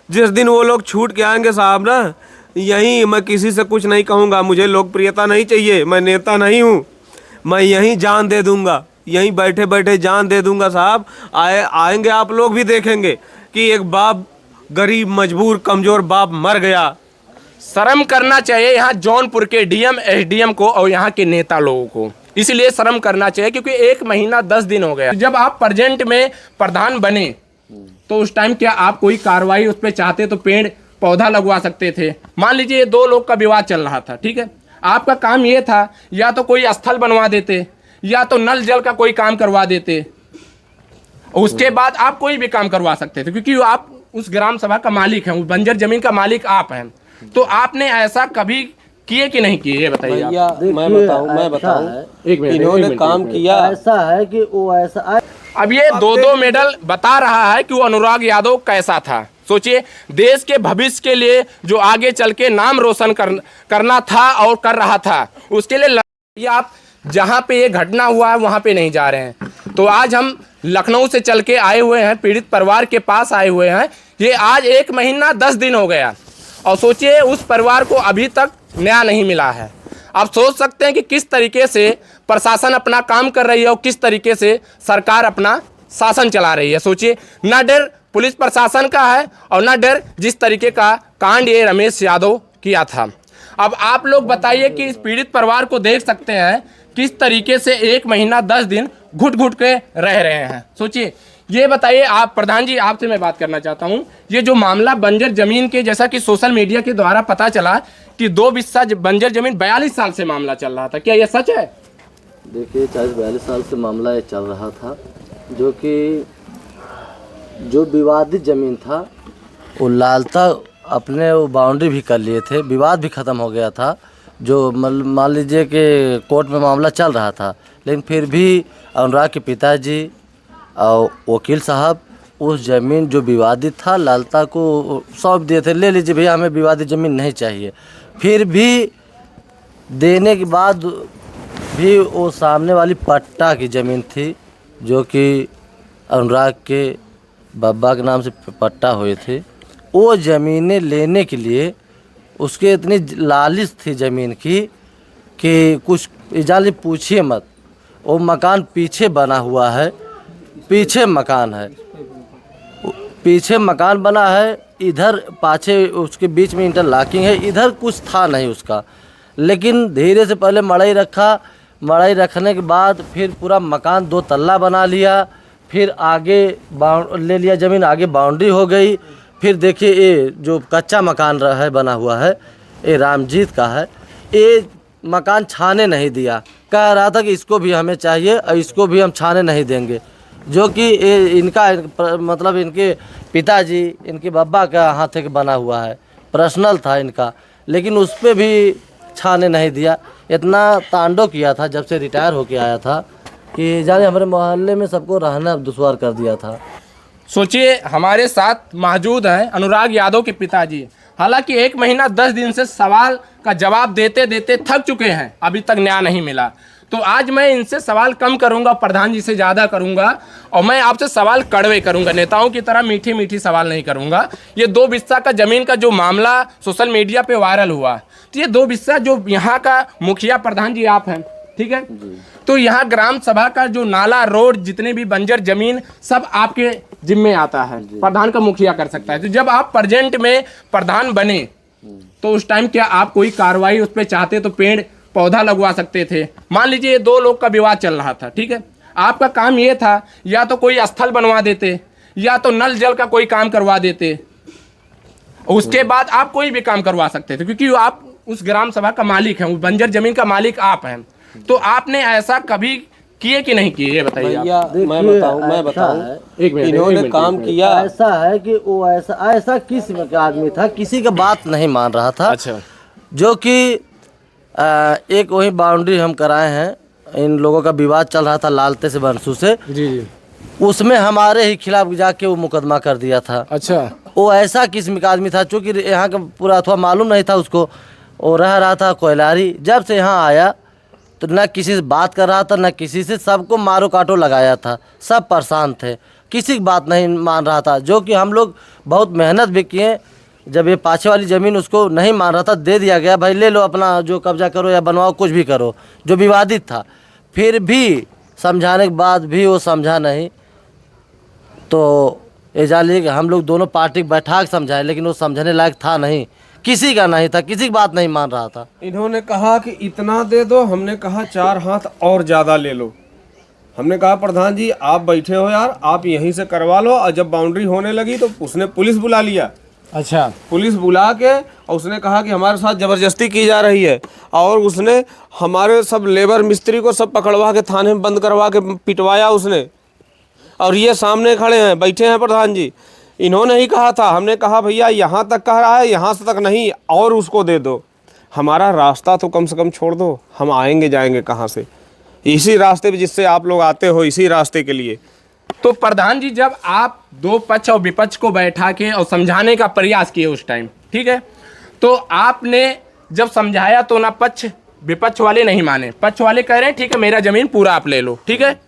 जिस दिन वो लोग छूट के आएंगे साहब ना, यहीं मैं किसी से कुछ नहीं कहूँगा, मुझे लोकप्रियता नहीं चाहिए, मैं नेता नहीं हूँ, मैं यहीं जान दे दूंगा, यहीं बैठे बैठे जान दे दूंगा साहब। आएंगे आप लोग भी देखेंगे कि एक बाप, गरीब मजबूर कमजोर बाप मर गया। शर्म करना चाहिए यहाँ जौनपुर के डीएम एसडीएम को और यहाँ के नेता लोगों को, इसलिए शर्म करना चाहिए क्योंकि 1 महीना 10 दिन हो गया। जब आप प्रेजेंट में प्रधान बने तो उस टाइम क्या आप कोई कार्रवाई उस पर चाहते तो पेड़ पौधा लगवा सकते थे। मान लीजिए 2 लोग का विवाद चल रहा था, ठीक है, आपका काम ये था या तो कोई स्थल बनवा देते या तो नल जल का कोई काम करवा देते, उसके बाद आप कोई भी काम करवा सकते थे क्योंकि आप उस ग्राम सभा का मालिक हैं, उस बंजर जमीन का मालिक आप हैं। तो आपने ऐसा कभी किए कि नहीं किए, ये बताइए। मैं बताऊं एक मिनट, इन्होंने काम किया। ऐसा है कि वो ऐसा, अब ये 2-2 मेडल बता रहा है कि वो अनुराग यादव कैसा था। सोचिए, देश के भविष्य के लिए जो आगे चल के नाम रोशन करना था और कर रहा था, उसके लिए ये आप जहाँ पे ये घटना हुआ है वहाँ पे नहीं जा रहे हैं। तो आज हम लखनऊ से चल के आए हुए हैं, पीड़ित परिवार के पास आए हुए हैं। ये आज 1 महीना 10 दिन हो गया और सोचिए उस परिवार को अभी तक न्याय नहीं मिला है। आप सोच सकते हैं कि किस तरीके से प्रशासन अपना काम कर रही है और किस तरीके से सरकार अपना शासन चला रही है। सोचिए, ना डर पुलिस प्रशासन का है और ना डर जिस तरीके का कांड ये रमेश यादव किया था। अब आप लोग बताइए कि इस पीड़ित परिवार को देख सकते हैं किस तरीके से 1 महीना 10 दिन घुट घुट के रह रहे हैं। सोचिए, ये बताइए आप प्रधान जी, आपसे मैं बात करना चाहता हूँ, ये जो मामला बंजर जमीन के, जैसा कि सोशल मीडिया के द्वारा पता चला कि 2 बिस्सा बंजर जमीन 42 साल से मामला चल रहा था, क्या ये सच है? देखिए 40-42 साल से मामला ये चल रहा था, जो कि जो विवादित ज़मीन था वो लालता अपने वो बाउंड्री भी कर लिए थे, विवाद भी ख़त्म हो गया था। जो मान लीजिए कि कोर्ट में मामला चल रहा था, लेकिन फिर भी अनुराग के पिताजी और वकील साहब उस ज़मीन जो विवादित था लालता को सौंप दिए थे, ले लीजिए भैया हमें विवादित ज़मीन नहीं चाहिए। फिर भी देने के बाद भी वो सामने वाली पट्टा की ज़मीन थी, जो कि अनुराग के बब्बा के नाम से पट्टा हुए थे। वो ज़मीनें लेने के लिए उसके इतनी लालच थी ज़मीन की कि कुछ इजाज़त पूछिए मत। वो मकान पीछे बना हुआ है, पीछे मकान है, पीछे मकान बना है, इधर पाछे उसके बीच में इंटरलॉकिंग है, इधर कुछ था नहीं उसका। लेकिन धीरे से पहले मड़ई रखा, मड़ई रखने के बाद फिर पूरा मकान 2 तल्ला बना लिया, फिर आगे ले लिया ज़मीन, आगे बाउंड्री हो गई। फिर देखिए ये जो कच्चा मकान है बना हुआ है, ये रामजीत का है, ये मकान छाने नहीं दिया, कह रहा था कि इसको भी हमें चाहिए और इसको भी हम छाने नहीं देंगे, जो कि इनका मतलब इनके पिताजी, इनके बब्बा का हाथ के बना हुआ है, पर्सनल था इनका, लेकिन उस पर भी छाने नहीं दिया। इतना तांडव किया था जब से रिटायर होके आया था कि जाने हमारे मोहल्ले में सबको रहना दुश्वार कर दिया था। सोचिए, हमारे साथ मौजूद हैं अनुराग यादव के पिताजी। हालांकि 1 महीना 10 दिन से सवाल का जवाब देते देते थक चुके हैं, अभी तक न्याय नहीं मिला। तो आज मैं इनसे सवाल कम करूंगा, प्रधान जी से ज़्यादा करूंगा, और मैं आपसे सवाल कड़वे करूंगा, नेताओं की तरह मीठी मीठी सवाल नहीं करूंगा। ये 2 बिस्सा का ज़मीन का जो मामला सोशल मीडिया पे वायरल हुआ, तो ये 2 बिस्सा जो यहाँ का मुखिया प्रधान जी आप हैं, ठीक है, तो यहाँ ग्राम सभा का जो नाला रोड जितने भी बंजर जमीन सब आपके जिम्मे आता है, प्रधान का मुखिया कर सकता है। तो जब आप प्रेजेंट में प्रधान बने तो उस टाइम क्या आप कोई कार्रवाई उस पर चाहते तो पेड़ पौधा लगवा सकते थे। मान लीजिए 2 लोग का विवाद चल रहा था, ठीक है, आपका काम ये था या तो कोई स्थल बनवा देते या तो नल जल का कोई काम करवा देते, उसके बाद आप कोई भी काम करवा सकते थे क्योंकि आप उस ग्राम सभा का मालिक हैं, उस बंजर जमीन का मालिक आप हैं। तो आपने ऐसा कभी किए कि नहीं किए, ये बताइए। मैं बताऊं इन्होंने काम किया। ऐसा है कि वो ऐसा किस्म का आदमी था, किसी का बात नहीं मान रहा था। अच्छा, जो कि एक वही बाउंड्री हम कराए हैं, इन लोगों का विवाद चल रहा था लालते से बंसू से, जी, उसमें हमारे ही खिलाफ जाके वो मुकदमा कर दिया था। अच्छा, वो ऐसा किस्म का आदमी था, चूँकि यहाँ का पूरा अथवा मालूम नहीं था उसको, वो रह रहा था कोयलारी। जब से यहाँ आया तो न किसी से बात कर रहा था, न किसी से, सबको मारो काटो लगाया था, सब परेशान थे। किसी की बात नहीं मान रहा था, जो कि हम लोग बहुत मेहनत भी किए। जब ये पाछे वाली ज़मीन उसको नहीं मान रहा था, दे दिया गया, भाई ले लो अपना, जो कब्जा करो या बनवाओ, कुछ भी करो, जो विवादित था। फिर भी समझाने के बाद भी वो समझा नहीं। तो ये जान लीजिए कि हम लोग दोनों पार्टी बैठा के समझाए, लेकिन वो समझने लायक था नहीं, किसी का नहीं था, किसी की बात नहीं मान रहा था। इन्होंने कहा कि इतना दे दो, हमने कहा 4 हाथ और ज़्यादा ले लो। हमने कहा प्रधान जी आप बैठे हो यार, आप यहीं से करवा लो। और जब बाउंड्री होने लगी तो उसने पुलिस बुला लिया। अच्छा, पुलिस बुला के और उसने कहा कि हमारे साथ ज़बरदस्ती की जा रही है, और उसने हमारे सब लेबर मिस्त्री को सब पकड़वा के थाने में बंद करवा के पिटवाया उसने। और ये सामने खड़े हैं, बैठे हैं प्रधान जी। इन्होंने ही कहा था, हमने कहा भैया यहाँ तक कह रहा है, यहाँ से तक नहीं, और उसको दे दो। हमारा रास्ता तो कम से कम छोड़ दो, हम आएंगे जाएंगे कहाँ से? इसी रास्ते पे जिससे आप लोग आते हो, इसी रास्ते के लिए। तो प्रधान जी जब आप दो पक्ष और विपक्ष को बैठा के और समझाने का प्रयास किए उस टाइम, ठीक है, तो आपने जब समझाया तो ना पक्ष विपक्ष वाले नहीं माने, पक्ष वाले कह रहे हैं ठीक है मेरा जमीन पूरा आप ले लो, ठीक है।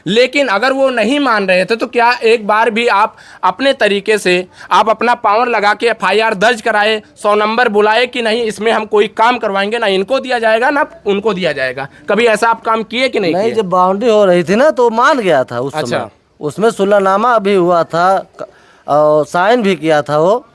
लेकिन अगर वो नहीं मान रहे थे तो क्या एक बार भी आप अपने तरीके से आप अपना पावर लगा के FIR दर्ज कराए, 100 नंबर बुलाए कि नहीं इसमें हम कोई काम करवाएंगे, ना इनको दिया जाएगा ना उनको दिया जाएगा? कभी ऐसा आप काम किए कि नहीं किए? जब बाउंड्री हो रही थी ना तो मान गया था उस अच्छा। समय। उसमें सुलहनामा भी हुआ था और साइन भी किया था वो।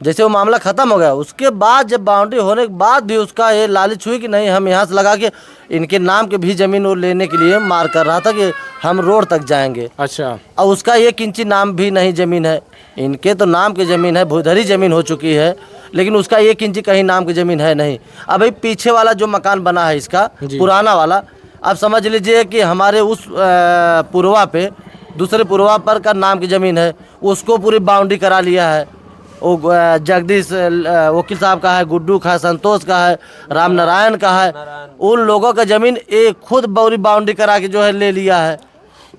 जैसे वो मामला ख़त्म हो गया, उसके बाद जब बाउंड्री होने के बाद भी उसका ये लालच हुई कि नहीं हम यहाँ से लगा के इनके नाम के भी ज़मीन वो लेने के लिए मार कर रहा था कि हम रोड तक जाएंगे। अच्छा। और उसका 1 इंची नाम भी नहीं ज़मीन है, इनके तो नाम की ज़मीन है, भूधरी ज़मीन हो चुकी है, लेकिन उसका 1 इंची कहीं नाम की ज़मीन है नहीं। अब भाई पीछे वाला जो मकान बना है इसका पुराना वाला, अब समझ लीजिए कि हमारे उस पुरवा पे, दूसरे पुरवा पर का नाम की ज़मीन है, उसको पूरी बाउंड्री करा लिया है। वो जगदीश वकील साहब का है, गुड्डू का है, संतोष का है, राम नारायण का है, उन लोगों का ज़मीन एक खुद बाउंड्री करा के जो है ले लिया है।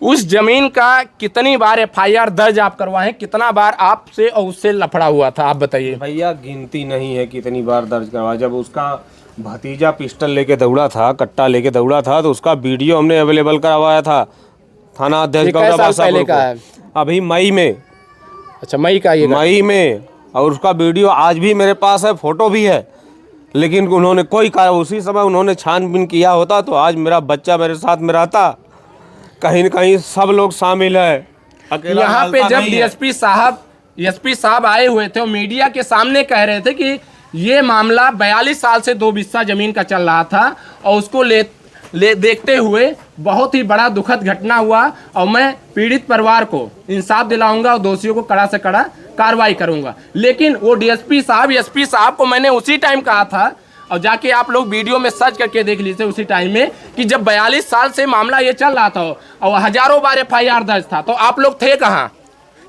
उस जमीन का कितनी बार FIR दर्ज आप करवाए, कितना बार आपसे और उससे लफड़ा हुआ था आप बताइए? भैया गिनती नहीं है कितनी बार दर्ज करवा। जब उसका भतीजा पिस्टल लेके दौड़ा था, कट्टा लेके दौड़ा था, तो उसका वीडियो हमने अवेलेबल करवाया था थाना अध्यक्ष गौड़ा बासापुर को, अभी मई में। अच्छा, मई का ये मई में, और उसका वीडियो आज भी मेरे पास है, फोटो भी है। लेकिन उन्होंने कोई कहा, उसी समय उन्होंने छानबीन किया होता तो आज मेरा बच्चा मेरे साथ में रहता। कहीं न कहीं सब लोग शामिल है। यहाँ पे जब एसपी साहब आए हुए थे और मीडिया के सामने कह रहे थे कि ये मामला 42 साल से 2 बिस्सा जमीन का चल रहा था और उसको देखते हुए बहुत ही बड़ा दुखद घटना हुआ, और मैं पीड़ित परिवार को इंसाफ दिलाऊंगा और दोषियों को कड़ा से कड़ा कार्रवाई करूंगा। लेकिन वो एसपी साहब को मैंने उसी टाइम कहा था, और जाके आप लोग वीडियो में सर्च करके देख लीजिए उसी टाइम में, कि जब 42 साल से मामला ये चल रहा था और हजारों बार FIR दर्ज था, तो आप लोग थे कहाँ?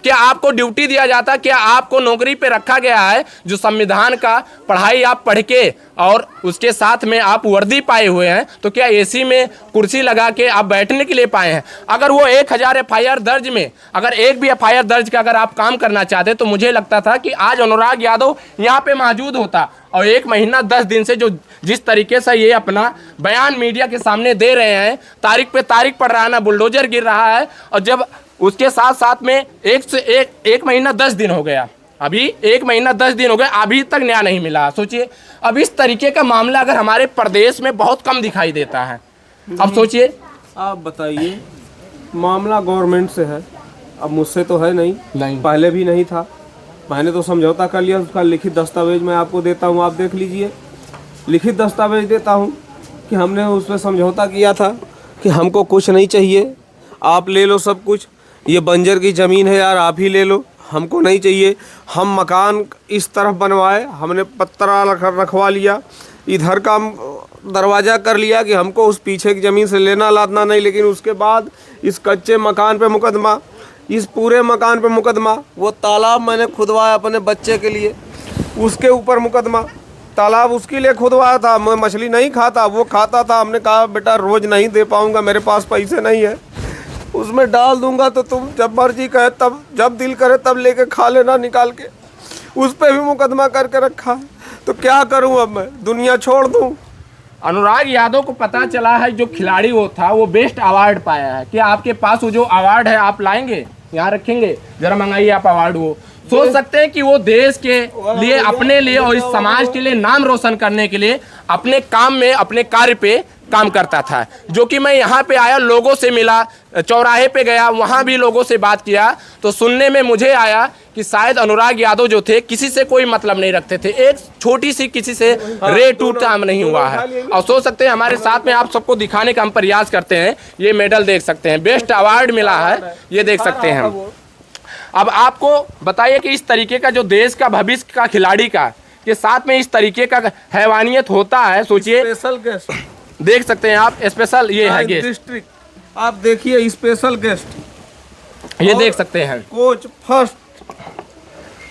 क्या आपको ड्यूटी दिया जाता? क्या आपको नौकरी पे रखा गया है जो संविधान का पढ़ाई आप पढ़ के और उसके साथ में आप वर्दी पाए हुए हैं, तो क्या एसी में कुर्सी लगा के आप बैठने के लिए पाए हैं? अगर वो 1000 FIR दर्ज में अगर एक भी FIR दर्ज का अगर आप काम करना चाहते तो मुझे लगता था कि आज अनुराग यादव यहाँ पे मौजूद होता। और 1 महीना 10 दिन से जो जिस तरीके से ये अपना बयान मीडिया के सामने दे रहे हैं, तारीख पे तारीख पड़ रहा है ना, बुलडोजर गिर रहा है, और जब उसके साथ साथ में एक महीना 10 दिन हो गया, अभी 1 महीना 10 दिन हो गए, अभी तक न्याय नहीं मिला। सोचिए, अब इस तरीके का मामला अगर हमारे प्रदेश में बहुत कम दिखाई देता है। अब सोचिए, आप बताइए, मामला गवर्नमेंट से है, अब मुझसे तो है नहीं, पहले भी नहीं था। मैंने तो समझौता कर लिया, उसका लिखित दस्तावेज मैं आपको देता हूँ, आप देख लीजिए। लिखित दस्तावेज देता हूँ कि हमने उस पर समझौता किया था कि हमको कुछ नहीं चाहिए, आप ले लो सब कुछ, ये बंजर की ज़मीन है यार, आप ही ले लो, हमको नहीं चाहिए। हम मकान इस तरफ बनवाए, हमने पत्रा रखवा लिया, इधर का दरवाज़ा कर लिया कि हमको उस पीछे की ज़मीन से लेना लादना नहीं। लेकिन उसके बाद इस कच्चे मकान पे मुकदमा, इस पूरे मकान पे मुकदमा, वो तालाब मैंने खुदवाया अपने बच्चे के लिए, उसके ऊपर मुकदमा। तालाब उसके लिए खुदवाया था, मैं मछली नहीं खाता, वो खाता था। हमने कहा बेटा रोज़ नहीं दे पाऊँगा, मेरे पास पैसे नहीं है, उसमें डाल दूंगा तो तुम जब मर्जी कहे तब, जब दिल करे तब लेके खा लेना निकाल के। उस पर भी मुकदमा करके रखा है, तो क्या करूं अब मैं, दुनिया छोड़ दूं? अनुराग यादव को पता चला है जो खिलाड़ी वो था वो बेस्ट अवार्ड पाया है। क्या आपके पास वो जो अवार्ड है आप लाएंगे? यहाँ रखेंगे, जरा मंगाइए आप अवार्ड। वो सोच सकते हैं कि वो देश के लिए, अपने लिए और इस समाज के लिए नाम रोशन करने के लिए अपने काम में, अपने कार्य पे काम करता था। जो कि मैं यहाँ पे आया, लोगों से मिला, चौराहे पे गया, वहाँ भी लोगों से बात किया, तो सुनने में मुझे आया कि शायद अनुराग यादव जो थे किसी से कोई मतलब नहीं रखते थे, एक छोटी सी किसी से रे टू काम नहीं हुआ है। और सोच सकते हैं हमारे साथ में, आप सबको दिखाने का हम प्रयास करते हैं, ये मेडल देख सकते हैं, बेस्ट अवार्ड मिला है, ये देख सकते हैं हम। अब आपको बताइए कि इस तरीके का जो देश का भविष्य का खिलाड़ी का के साथ में इस तरीके का हैवानियत होता है, सोचिए। स्पेशल गेस्ट देख सकते हैं आप, स्पेशल ये है गेस्ट, डिस्ट्रिक्ट, आप देखिए स्पेशल गेस्ट, ये देख सकते हैं कोच फर्स्ट।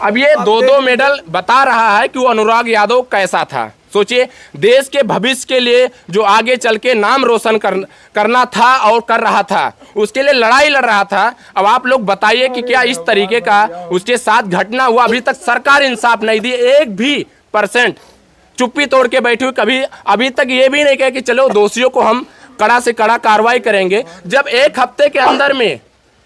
अब ये दो मेडल बता रहा है कि वो अनुराग यादव कैसा था। सोचिए, देश के भविष्य के लिए जो आगे चल के नाम रोशन करना था और कर रहा था, उसके लिए लड़ाई लड़ रहा था। अब आप लोग बताइए कि क्या इस तरीके का उसके साथ घटना हुआ? अभी तक सरकार इंसाफ नहीं दी, 1% चुप्पी तोड़ के बैठी हुई। कभी अभी तक ये भी नहीं कहे कि चलो दोषियों को हम कड़ा से कड़ा कार्रवाई करेंगे। जब एक हफ्ते के अंदर में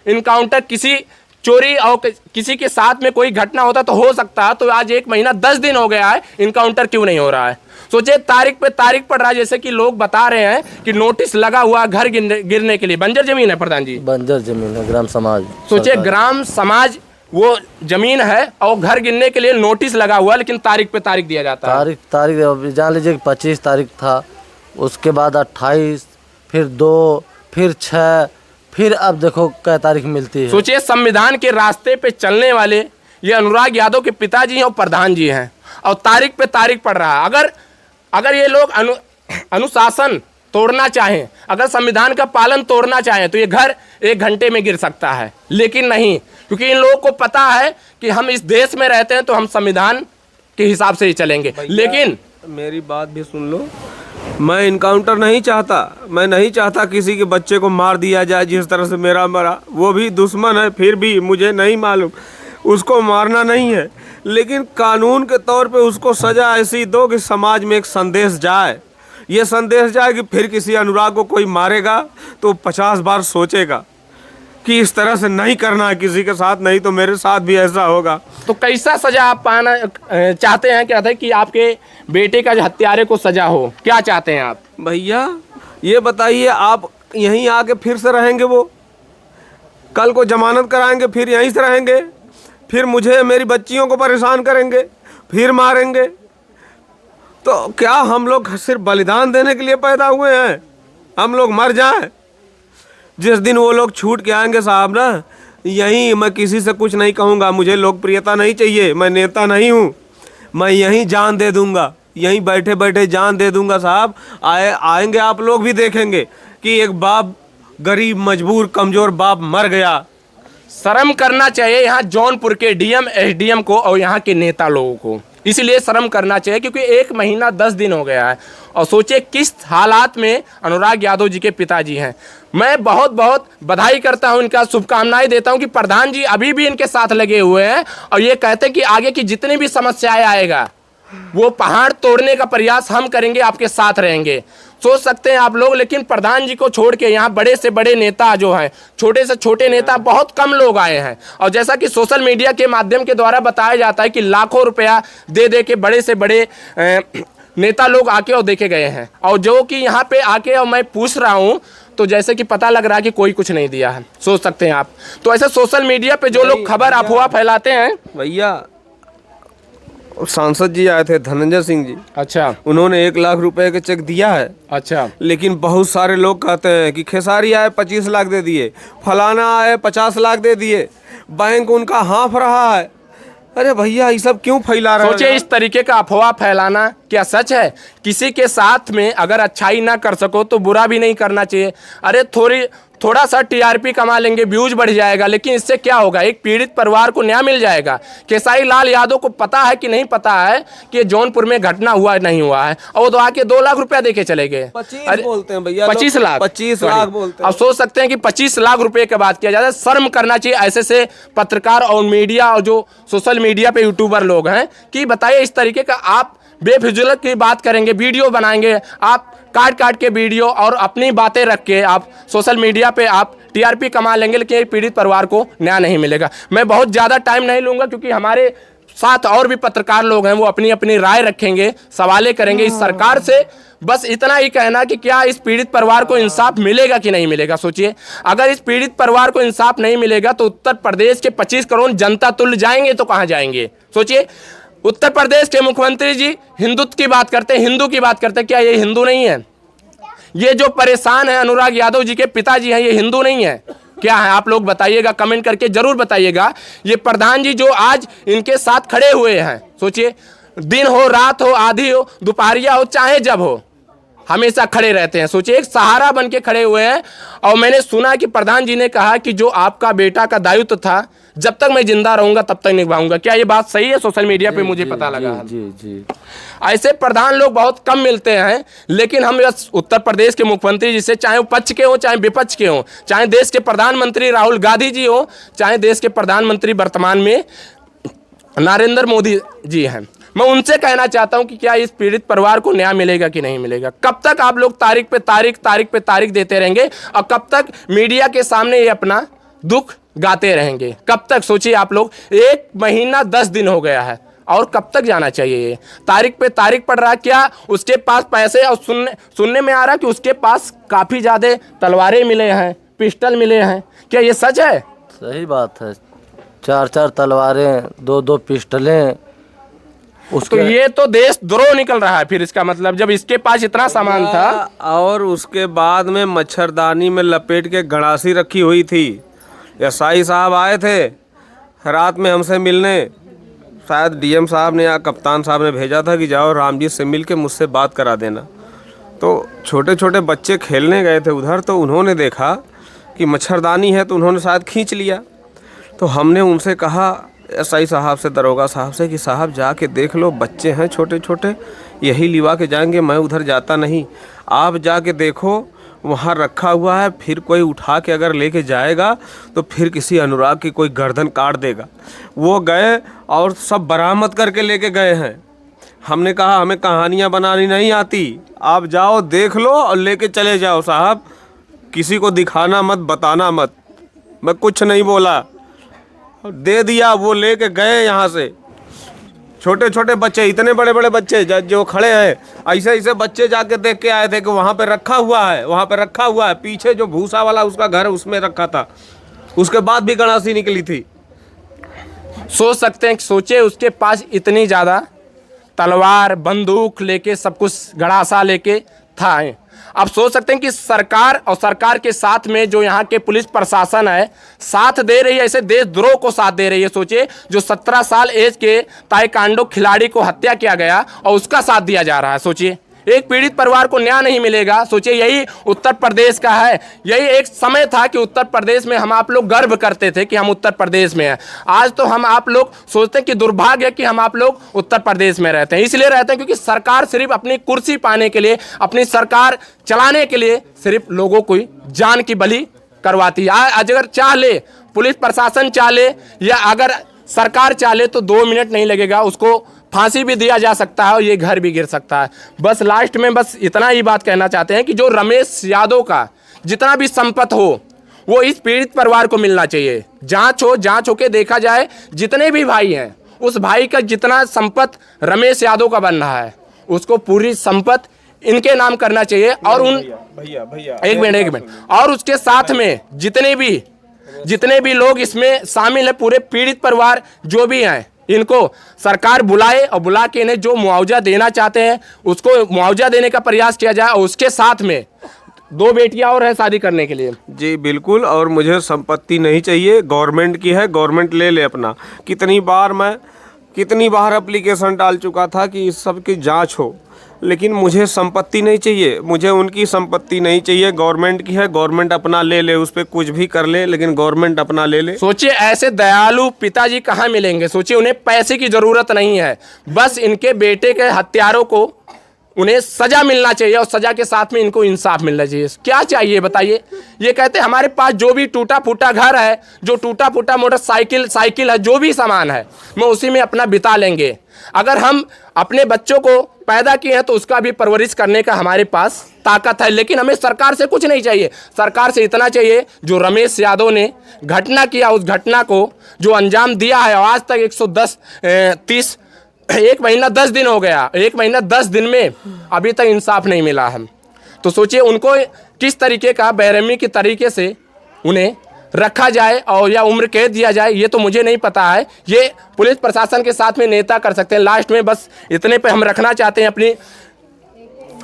इनकाउंटर, किसी चोरी और किसी के साथ में कोई घटना होता तो हो सकता है, तो आज 1 महीना 10 दिन हो गया है, इनकाउंटर क्यों नहीं हो रहा है? सोचिए, तारीख पे तारीख पड़ रहा है। जैसे कि लोग बता रहे हैं कि नोटिस लगा हुआ घर गिरने के लिए। बंजर जमीन है प्रधान जी, बंजर जमीन है, ग्राम समाज। सोचिए, ग्राम समाज वो जमीन है और घर गिरने के लिए नोटिस लगा हुआ, लेकिन तारीख पे तारीख दिया जाता है। तारीख जान लीजिए कि 25 तारीख था, उसके बाद 28, फिर 2, फिर 6, फिर अब देखो क्या तारीख मिलती है। सोचिए, संविधान के रास्ते पे चलने वाले ये अनुराग यादव के पिताजी हैं और प्रधान जी हैं, और तारीख पे तारीख पड़ रहा है। अगर ये लोग अनुशासन तोड़ना चाहें, अगर संविधान का पालन तोड़ना चाहें, तो ये घर 1 घंटे में गिर सकता है, लेकिन नहीं, क्योंकि इन लोगों को पता है कि हम इस देश में रहते हैं तो हम संविधान के हिसाब से ही चलेंगे। लेकिन मेरी बात भी सुन लो, मैं इनकाउंटर नहीं चाहता, मैं नहीं चाहता किसी के बच्चे को मार दिया जाए जिस तरह से मेरा मरा। वो भी दुश्मन है, फिर भी मुझे नहीं मालूम, उसको मारना नहीं है, लेकिन कानून के तौर पे उसको सज़ा ऐसी दो कि समाज में एक संदेश जाए। ये संदेश जाए कि फिर किसी अनुराग को कोई मारेगा तो 50 बार सोचेगा कि इस तरह से नहीं करना है किसी के साथ, नहीं तो मेरे साथ भी ऐसा होगा। तो कैसा सजा आप पाना चाहते हैं? क्या था कि आपके बेटे का जो हत्यारे को सजा हो, क्या चाहते हैं आप? भैया ये बताइए, आप यहीं आके फिर से रहेंगे? वो कल को जमानत कराएंगे, फिर यहीं से रहेंगे, फिर मुझे, मेरी बच्चियों को परेशान करेंगे, फिर मारेंगे? तो क्या हम लोग सिर्फ बलिदान देने के लिए पैदा हुए हैं? हम लोग मर जाएं? जिस दिन वो लोग छूट के आएंगे साहब ना, यहीं मैं किसी से कुछ नहीं कहूँगा, मुझे लोकप्रियता नहीं चाहिए, मैं नेता नहीं हूँ, मैं यहीं जान दे दूँगा, यहीं बैठे बैठे जान दे दूँगा साहब। आएंगे आप लोग भी देखेंगे कि एक बाप, गरीब मजबूर कमज़ोर बाप मर गया। शर्म करना चाहिए यहाँ जौनपुर के डीएम, एसडीएम को और यहाँ के नेता लोगों को, इसलिए शर्म करना चाहिए, क्योंकि 1 महीना 10 दिन हो गया है। और सोचिए किस हालात में अनुराग यादव जी के पिताजी हैं। मैं बहुत बहुत बधाई करता हूं, इनका शुभकामनाएं देता हूं कि प्रधान जी अभी भी इनके साथ लगे हुए हैं और ये कहते हैं कि आगे की जितनी भी समस्याएं आएगा वो पहाड़ तोड़ने का प्रयास हम करेंगे, आपके साथ रहेंगे। सोच सकते हैं आप लोग, लेकिन प्रधान जी को छोड़ के यहाँ बड़े से बड़े नेता जो हैं, छोटे से छोटे नेता बहुत कम लोग आए हैं। और जैसा कि सोशल मीडिया के माध्यम के द्वारा बताया जाता है कि लाखों रुपया दे दे के बड़े से बड़े नेता लोग आके और देखे गए हैं, और जो कि यहाँ पे आके और मैं पूछ रहा हूँ तो जैसे कि पता लग रहा है कि कोई कुछ नहीं दिया है। सोच सकते हैं आप। तो ऐसे सोशल मीडिया पे जो लोग खबर अफवाह फैलाते हैं। भैया सांसद जी आए थे, धनंजय सिंह जी, अच्छा, उन्होंने 1 लाख रुपए का चेक दिया है। अच्छा, लेकिन बहुत सारे लोग कहते हैं कि खेसारी आए 25 लाख दे दिए, फलाना आए 50 लाख दे दिए, बैंक उनका हाँफ रहा है। अरे भैया ये सब क्यों फैला रहे हैं? सोचिए, इस तरीके का अफवाह फैलाना क्या सच है? किसी के साथ में अगर अच्छाई ना कर सको तो बुरा भी नहीं करना चाहिए। अरे थोड़ा सा टीआरपी कमा लेंगे, व्यूज बढ़ जाएगा, लेकिन इससे क्या होगा? एक पीड़ित परिवार को न्याय मिल जाएगा। खेसारी लाल यादव को पता है कि नहीं पता है कि जौनपुर में घटना हुआ नहीं हुआ है, और वो तो आके 2 लाख रुपया देके चले गए। 25 बोलते हैं भैया, 25 लाख, 25 लाख बोलते हैं। अब सोच सकते हैं कि 25 लाख रुपए की बात किया जाता है। शर्म करना चाहिए ऐसे से पत्रकार और मीडिया और जो सोशल मीडिया पे यूट्यूबर लोग हैं कि बताइए इस तरीके का आप बेफिजूल की बात करेंगे, वीडियो बनाएंगे, आप काट काट के वीडियो और अपनी बातें रख के आप सोशल मीडिया पे आप टीआरपी कमा लेंगे, लेकिन पीड़ित परिवार को न्याय नहीं मिलेगा। मैं बहुत ज़्यादा टाइम नहीं लूँगा क्योंकि हमारे साथ और भी पत्रकार लोग हैं, वो अपनी अपनी राय रखेंगे, सवालें करेंगे इस सरकार से। बस इतना ही कहना कि क्या इस पीड़ित परिवार को इंसाफ मिलेगा कि नहीं मिलेगा। सोचिए, अगर इस पीड़ित परिवार को इंसाफ नहीं मिलेगा तो उत्तर प्रदेश के 25 करोड़ जनता तुल्य जाएंगे तो कहाँ जाएंगे। सोचिए, उत्तर प्रदेश के मुख्यमंत्री जी हिंदुत्व की बात करते हैं, हिंदू की बात करते हैं, क्या ये हिंदू नहीं है? ये जो परेशान है अनुराग यादव जी के पिताजी हैं, ये हिंदू नहीं है क्या है? आप लोग बताइएगा, कमेंट करके जरूर बताइएगा। ये प्रधान जी जो आज इनके साथ खड़े हुए हैं, सोचिए, दिन हो, रात हो, आधी हो, दोपहरिया हो, चाहे जब हो, हमेशा खड़े रहते हैं। सोचिए, एक सहारा बन के खड़े हुए हैं। और मैंने सुना कि प्रधान जी ने कहा कि जो आपका बेटा का दायित्व था, जब तक मैं जिंदा रहूंगा तब तक निभाऊंगा। क्या ये बात सही है? सोशल मीडिया पे मुझे पता लगा। जी। ऐसे प्रधान लोग बहुत कम मिलते हैं, लेकिन हम बस उत्तर प्रदेश के मुख्यमंत्री जी से, चाहे वो पक्ष के हो चाहे विपक्ष के हो, चाहे देश के प्रधानमंत्री राहुल गांधी जी हो, चाहे देश के प्रधानमंत्री वर्तमान में नरेंद्र मोदी जी हैं, मैं उनसे कहना चाहता हूं कि क्या इस पीड़ित परिवार को न्याय मिलेगा कि नहीं मिलेगा। कब तक आप लोग तारीख पे तारीख देते रहेंगे और कब तक मीडिया के सामने ये अपना दुख गाते रहेंगे? कब तक? सोचिए आप लोग, 1 महीना 10 दिन हो गया है और कब तक जाना चाहिए? ये तारीख पे तारीख पड़ रहा है। क्या उसके पास पैसे? और सुनने में आ रहा है कि उसके पास काफ़ी ज़्यादा तलवारें मिले हैं, पिस्टल मिले हैं। क्या ये सच है? सही बात है। 4 तलवारें, 2 पिस्टलें। तो ये तो देशद्रोह निकल रहा है फिर इसका मतलब, जब इसके पास इतना सामान था। और उसके बाद में मच्छरदानी में लपेट के गड़ासी रखी हुई थी। एसआई साहब आए थे रात में हमसे मिलने, शायद डीएम साहब ने या कप्तान साहब ने भेजा था कि जाओ रामजीत से मिल के मुझसे बात करा देना। तो छोटे छोटे बच्चे खेलने गए थे उधर, तो उन्होंने देखा कि मच्छरदानी है तो उन्होंने शायद खींच लिया। तो हमने उनसे कहा, एसआई साहब से, दरोगा साहब से, कि साहब जाके देख लो, बच्चे हैं छोटे छोटे, यही लिवा के जाएंगे, मैं उधर जाता नहीं, आप जाके देखो वहाँ रखा हुआ है, फिर कोई उठा के अगर लेके जाएगा तो फिर किसी अनुराग की कोई गर्दन काट देगा। वो गए और सब बरामद करके लेके गए हैं। हमने कहा हमें कहानियाँ बनानी नहीं आती, आप जाओ देख लो और लेके चले जाओ साहब, किसी को दिखाना मत, बताना मत। मैं कुछ नहीं बोला, दे दिया। वो लेके गए यहाँ से। छोटे छोटे बच्चे, इतने बड़े बड़े बच्चे जो खड़े हैं, ऐसे ऐसे बच्चे जाके देख के आए थे कि वहाँ पे रखा हुआ है, वहाँ पे रखा हुआ है। पीछे जो भूसा वाला उसका घर है उसमें रखा था, उसके बाद भी गड़ासी निकली थी। सोच सकते हैं कि सोचे उसके पास इतनी ज़्यादा तलवार, बंदूक लेके, सब कुछ गड़ासा लेके था। अब सोच सकते हैं कि सरकार और सरकार के साथ में जो यहाँ के पुलिस प्रशासन है साथ दे रही है, ऐसे देशद्रोह को साथ दे रही है। सोचिए, जो 17 साल एज के ताइक्वांडो खिलाड़ी को हत्या किया गया और उसका साथ दिया जा रहा है। सोचिए, एक पीड़ित परिवार को न्याय नहीं मिलेगा। सोचिए, यही उत्तर प्रदेश का है। यही एक समय था कि उत्तर प्रदेश में हम आप लोग गर्व करते थे कि हम उत्तर प्रदेश में हैं। आज तो हम आप लोग सोचते हैं कि दुर्भाग्य है कि हम आप लोग उत्तर प्रदेश में रहते हैं। इसलिए रहते हैं क्योंकि सरकार सिर्फ अपनी कुर्सी पाने के लिए, अपनी सरकार चलाने के लिए सिर्फ लोगों को जान की बलि करवाती है। आज अगर चाह ले, पुलिस प्रशासन चाह ले, या अगर सरकार चाह ले, तो 2 मिनट नहीं लगेगा, उसको फांसी भी दिया जा सकता है और ये घर भी गिर सकता है। बस लास्ट में बस इतना ही बात कहना चाहते हैं कि जो रमेश यादव का जितना भी संपत्ति हो वो इस पीड़ित परिवार को मिलना चाहिए। जांच हो के देखा जाए, जितने भी भाई हैं, उस भाई का जितना संपत्ति रमेश यादव का बन रहा है, उसको पूरी संपत्ति इनके नाम करना चाहिए। और उन भैया एक मिनट, और उसके साथ में जितने भी लोग इसमें शामिल है, पूरे पीड़ित परिवार जो भी हैं, इनको सरकार बुलाए और बुला के इन्हें जो मुआवजा देना चाहते हैं उसको मुआवजा देने का प्रयास किया जाए। और उसके साथ में 2 बेटियां और है शादी करने के लिए। जी बिल्कुल, और मुझे संपत्ति नहीं चाहिए, गवर्नमेंट की है, गवर्नमेंट ले ले अपना। कितनी बार एप्लीकेशन डाल चुका था कि इस सब की जांच हो, लेकिन मुझे संपत्ति नहीं चाहिए, मुझे उनकी संपत्ति नहीं चाहिए। गवर्नमेंट की है, गवर्नमेंट अपना ले ले, उस पर कुछ भी कर ले, लेकिन गवर्नमेंट अपना ले ले। सोचिए, ऐसे दयालु पिताजी कहाँ मिलेंगे। सोचिए, उन्हें पैसे की ज़रूरत नहीं है, बस इनके बेटे के हत्यारों को उन्हें सजा मिलना चाहिए और सजा के साथ में इनको इंसाफ मिलना चाहिए। क्या चाहिए बताइए? ये कहते हैं हमारे पास जो भी टूटा फूटा घर है, जो टूटा फूटा मोटरसाइकिल साइकिल है, जो भी सामान है, मैं उसी में अपना बिता लेंगे। अगर हम अपने बच्चों को पैदा किए हैं तो उसका भी परवरिश करने का हमारे पास ताकत है। लेकिन हमें सरकार से कुछ नहीं चाहिए। सरकार से इतना चाहिए, जो रमेश यादव ने घटना किया, उस घटना को जो अंजाम दिया है, आज तक 1 महीना 10 दिन हो गया, 1 महीना 10 दिन में अभी तक इंसाफ नहीं मिला है। तो सोचिए उनको किस तरीके का बेरहमी के तरीके से उन्हें रखा जाए और या उम्र कैद दिया जाए, ये तो मुझे नहीं पता है। ये पुलिस प्रशासन के साथ में नेता कर सकते हैं। लास्ट में बस इतने पे हम रखना चाहते हैं,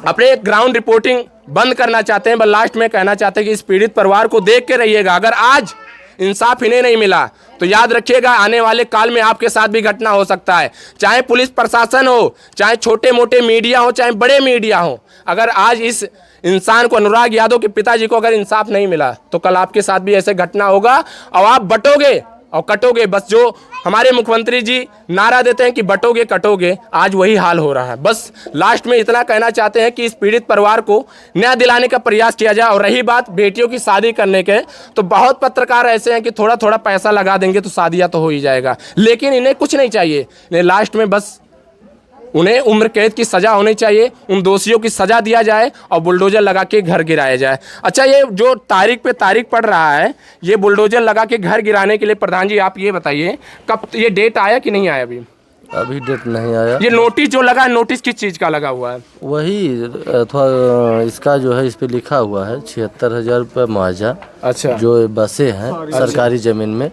अपने ग्राउंड रिपोर्टिंग बंद करना चाहते हैं। बस लास्ट में कहना चाहते हैं कि इस पीड़ित परिवार को देख के रहिएगा। अगर आज इंसाफ इन्हें नहीं मिला तो याद रखिएगा आने वाले काल में आपके साथ भी घटना हो सकता है। चाहे पुलिस प्रशासन हो, चाहे छोटे मोटे मीडिया हो, चाहे बड़े मीडिया हो, अगर आज इस इंसान को, अनुराग यादव के पिताजी को अगर इंसाफ नहीं मिला तो कल आपके साथ भी ऐसे घटना होगा और आप बटोगे और कटोगे। बस जो हमारे मुख्यमंत्री जी नारा देते हैं कि बटोगे कटोगे, आज वही हाल हो रहा है। बस लास्ट में इतना कहना चाहते हैं कि इस पीड़ित परिवार को न्याय दिलाने का प्रयास किया जाए। और रही बात बेटियों की शादी करने के, तो बहुत पत्रकार ऐसे हैं कि थोड़ा थोड़ा पैसा लगा देंगे तो शादियाँ तो हो ही जाएगा, लेकिन इन्हें कुछ नहीं चाहिए। इन्हें लास्ट में बस उन्हें उम्र कैद की सज़ा होनी चाहिए, उन दोषियों की सज़ा दिया जाए और बुलडोजर लगा के घर गिराया जाए। अच्छा, ये जो तारीख पे तारीख पड़ रहा है, ये बुलडोजर लगा के घर गिराने के लिए प्रधान जी आप ये बताइए कब ये डेट आया कि नहीं आया? अभी डेट नहीं आया। ये नोटिस जो लगा, नोटिस किस चीज़ का लगा हुआ है? वही थोड़ा इसका जो है, इस पे लिखा हुआ है 76,000 रुपये मुआवजा। अच्छा। जो बसें हैं सरकारी ज़मीन में,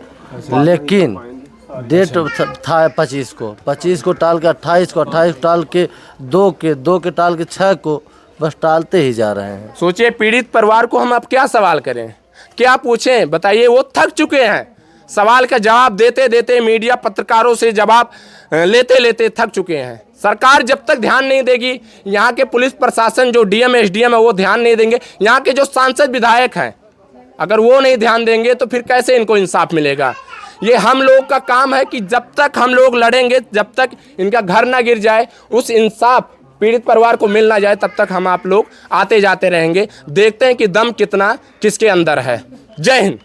लेकिन डेट था 25 को टाल के 28 को टाल के 2 के टाल के 6 को, बस टालते ही जा रहे हैं। सोचिए पीड़ित परिवार को हम अब क्या सवाल करें, क्या पूछें? बताइए, वो थक चुके हैं। सवाल का जवाब देते देते, मीडिया पत्रकारों से जवाब लेते लेते थक चुके हैं। सरकार जब तक ध्यान नहीं देगी, यहाँ के पुलिस प्रशासन जो डीएम एसडीएम है वो ध्यान नहीं देंगे, यहाँ के जो सांसद विधायक हैं अगर वो नहीं ध्यान देंगे तो फिर कैसे इनको इंसाफ मिलेगा? ये हम लोग का काम है कि जब तक हम लोग लड़ेंगे, जब तक इनका घर ना गिर जाए, उस इंसाफ पीड़ित परिवार को मिल ना जाए, तब तक हम आप लोग आते जाते रहेंगे। देखते हैं कि दम कितना किसके अंदर है। जय हिंद।